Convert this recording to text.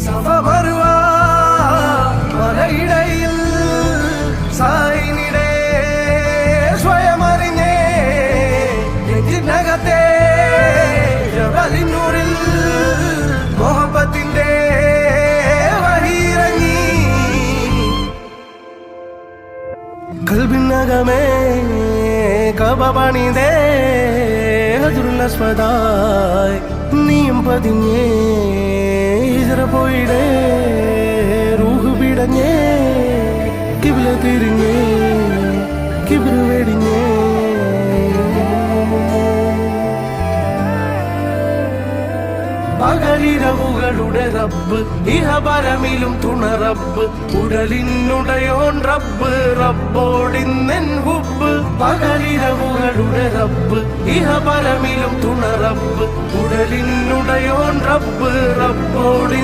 സഫമറുവ മലയിടയിൽ സായിനിടെ സ്വയമറിഞ്ഞേ നെഞ്ചിനകത്തെ ജബലിനൂറിൽ മുഹബത്തിന്റെ വഹിയിറങ്ങി കൽബിനകമേ കബ പണിതേ ഹജറുൽ അസ്വദായി നീയും പതിഞ്ഞേ ഹിജ്റ പോയിടേ റൂഹ് പിടഞ്ഞേ കിബ്ല തിരിഞ്ഞേ കിബ്ർ വെടിഞ്ഞേ പകലിരവുകളുടെ റബ്ബ് ഇഹപരമിലും തുണ റബ്ബ് ഉടലിനുടയോൻ റബ്ബ് റബ്ബോടിന്നെൻ ഹുബ്ബ് പകലിരവുകളുടെ റബ്ബ് ഇഹപരമിലും തുണ റബ്ബ് ഉടലിനുടയോൻ റബ്ബ് റബ്ബോടി